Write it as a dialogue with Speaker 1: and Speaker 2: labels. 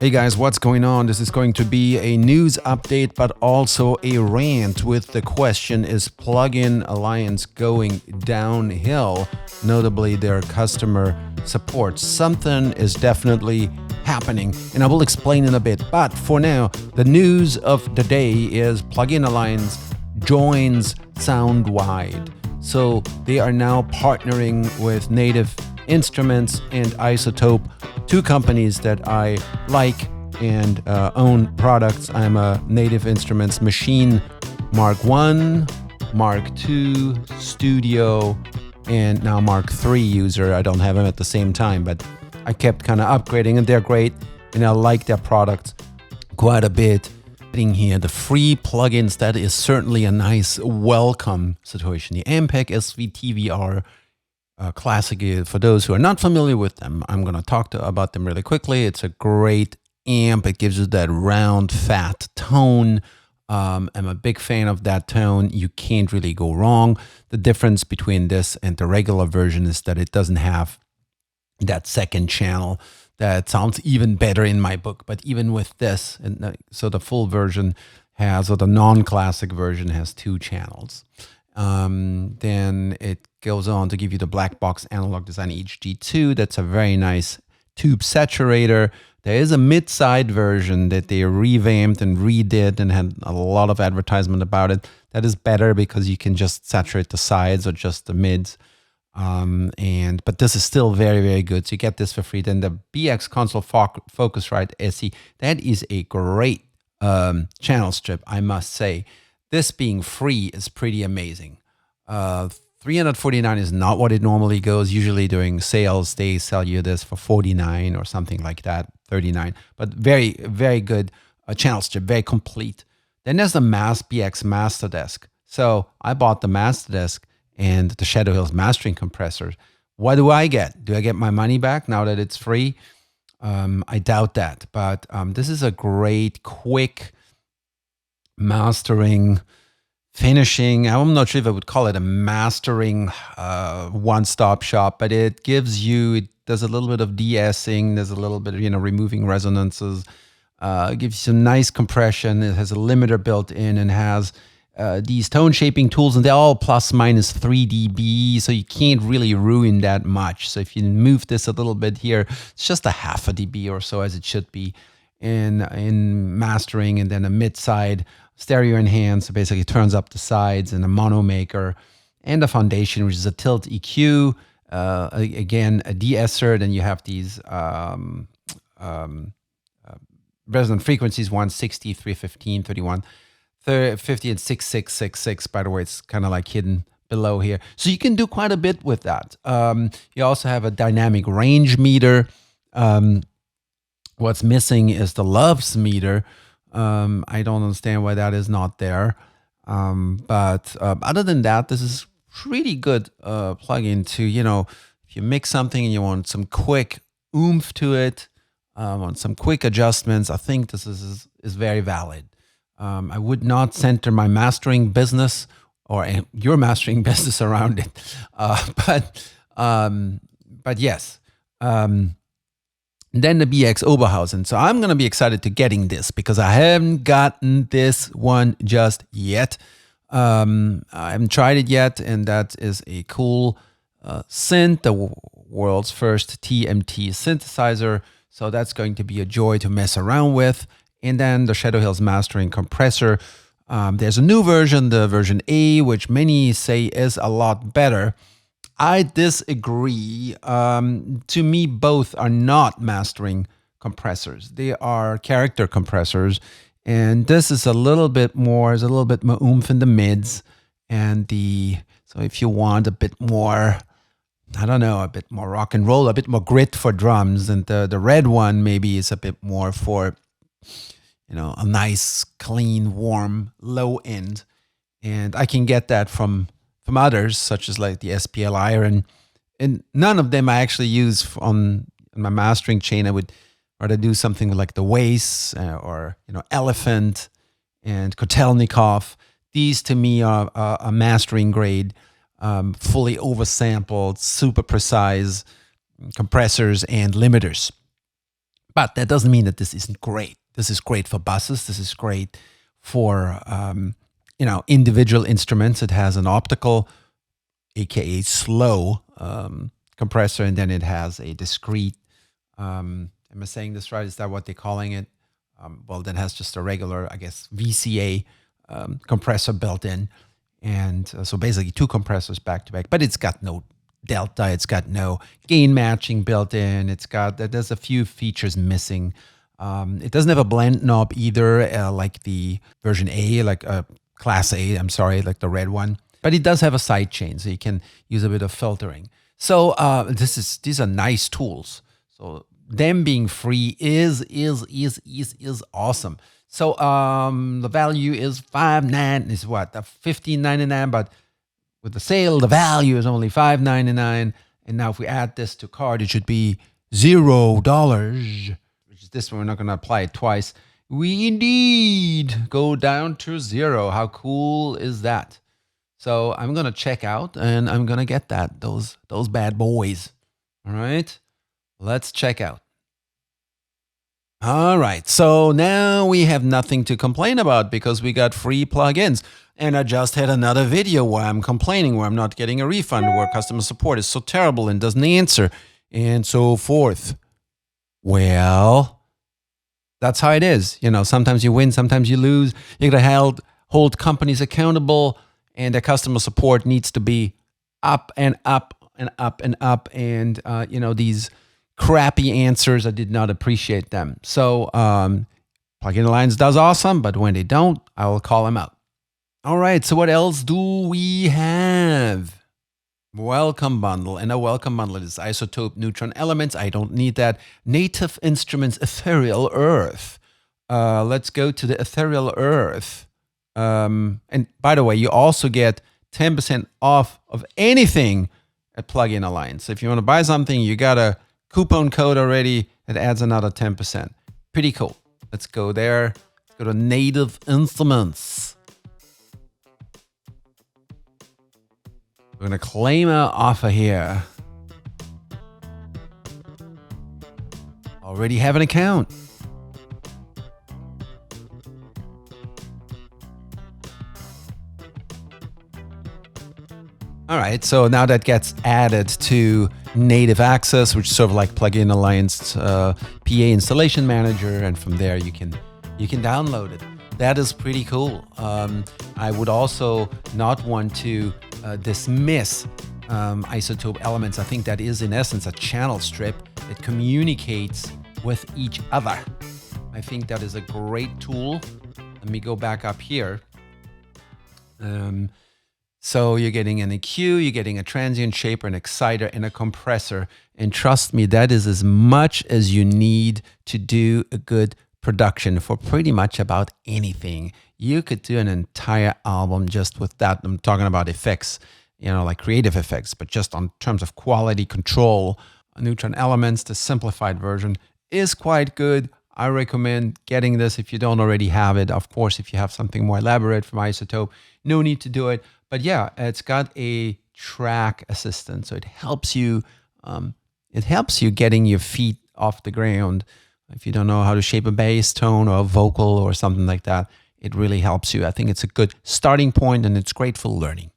Speaker 1: Hey guys, what's going on? This is going to be a news update, but also a rant with the question, is Plugin Alliance going downhill? Notably their customer support. Something is definitely happening, and I will explain in a bit. But for now, the news of the day is Plugin Alliance joins Soundwide. So they are now partnering with Native Instruments and iZotope, two companies that I like and own products. I'm a Native Instruments Machine Mark 1, Mark 2, Studio, and now Mark 3 user. I don't have them at the same time, but I kept kind of upgrading, and they're great, and I like their products quite a bit. Here, the free plugins, that is certainly a nice welcome situation. The Ampeg SVTVR Classic, for those who are not familiar with them, I'm going to talk about them really quickly. It's a great amp. It gives you that round, fat tone. I'm a big fan of that tone. You can't really go wrong. The difference between this and the regular version is that it doesn't have that second channel. That sounds even better in my book. But even with this, and so the full version has, or the non-classic version has, 2 channels. Then it goes on to give you the black box analog design HD2. That's a very nice tube saturator. There is a mid-side version that they revamped and redid and had a lot of advertisement about it. That is better because you can just saturate the sides or just the mids. But this is still very, very good. So you get this for free. Then the BX console Focusrite SE, that is a great channel strip, I must say. This being free is pretty amazing. $349 is not what it normally goes. Usually during sales, they sell you this for $49 or something like that, $39. But very, very good channel strip, very complete. Then there's the BX Master Desk. So I bought the Master Desk and the Shadow Hills mastering compressor. What do I get? Do I get my money back now that it's free? I doubt that. But this is a great, quick mastering, finishing. I'm not sure if I would call it a mastering one-stop shop, but it gives you, it does a little bit of de-essing. There's a little bit of, removing resonances. It gives you some nice compression. It has a limiter built in and has these tone shaping tools, and they're all plus minus 3 dB, so you can't really ruin that much. So if you move this a little bit here, it's just a half a dB or so, as it should be in mastering. And then a mid-side stereo enhance, so basically turns up the sides, and a mono maker, and a foundation, which is a tilt EQ, again a de-esser. Then you have these resonant frequencies, 160, 315, 31, 50, and 6666. By the way, it's kind of like hidden below here. So you can do quite a bit with that. You also have a dynamic range meter. What's missing is the loves meter. I don't understand why that is not there. But other than that, this is pretty good plugin to, if you mix something and you want some quick oomph to it, want some quick adjustments, I think this is very valid. I would not center my mastering business or your mastering business around it. But yes. Then the BX Oberhausen. So I'm going to be excited to getting this because I haven't gotten this one just yet. I haven't tried it yet, and that is a cool synth, the world's first TMT synthesizer. So that's going to be a joy to mess around with. And then the Shadow Hills mastering compressor. There's a new version, the version A, which many say is a lot better. I disagree. To me, both are not mastering compressors. They are character compressors. And this is a little bit more, there's a little bit more oomph in the mids. And so if you want a bit more, I don't know, a bit more rock and roll, a bit more grit for drums. And the red one maybe is a bit more for, a nice, clean, warm, low end. And I can get that from others, such as like the SPL Iron. And none of them I actually use on my mastering chain. I would rather do something like the Wace or, Elephant and Kotelnikov. These to me are a mastering grade, fully oversampled, super precise compressors and limiters. But that doesn't mean that this isn't great. This is great for buses. This is great for individual instruments. It has an optical, aka slow compressor, and then it has a discrete. Am I saying this right? Is that what they're calling it? Well, then has just a regular, I guess, VCA compressor built in, and so basically 2 compressors back to back. But it's got no delta. It's got no gain matching built in. There's a few features missing. It doesn't have a blend knob either, like the version A, like Class A. I'm sorry, like the red one. But it does have a side chain, so you can use a bit of filtering. So these are nice tools. So them being free is awesome. So the value is $15.99, but with the sale, the value is only $5.99. And now if we add this to cart, it should be $0, which is this one. We're not going to apply it twice. We indeed go down to 0. How cool is that? So I'm going to check out and I'm going to get those bad boys. All right, let's check out. All right, so now we have nothing to complain about because we got free plugins. And I just had another video where I'm complaining, where I'm not getting a refund, where customer support is so terrible and doesn't answer, and so forth. Well, that's how it is. Sometimes you win, sometimes you lose. You gotta hold companies accountable, and their customer support needs to be up and up and up and up. And these crappy answers, I did not appreciate them. So Plugin Alliance does awesome, but when they don't, I will call them out. All right, so what else do we have? Welcome Bundle, and a Welcome Bundle is iZotope, Neutron Elements. I don't need that. Native Instruments, ETHEREAL Earth. Let's go to the ETHEREAL Earth. And by the way, you also get 10% off of anything at Plugin Alliance. So if you want to buy something, you got a coupon code already that adds another 10%. Pretty cool. Let's go there. Let's go to Native Instruments. We're going to claim an offer here. Already have an account. All right, so now that gets added to Native Access, which is sort of like Plugin Alliance PA Installation Manager, and from there you can download it. That is pretty cool. I would also not want to dismiss iZotope Elements. I think that is in essence a channel strip that communicates with each other. I think that is a great tool. Let me go back up here. So you're getting an EQ, you're getting a transient shaper, an exciter, and a compressor. And trust me, that is as much as you need to do a good production for pretty much about anything. You could do an entire album just with that. I'm talking about effects, like creative effects, but just on terms of quality control, Neutron Elements, the simplified version, is quite good. I recommend getting this if you don't already have it. Of course, if you have something more elaborate from iZotope, no need to do it. But yeah, it's got a track assistant, so it helps you. Getting your feet off the ground. If you don't know how to shape a bass tone or a vocal or something like that, it really helps you. I think it's a good starting point and it's great for learning.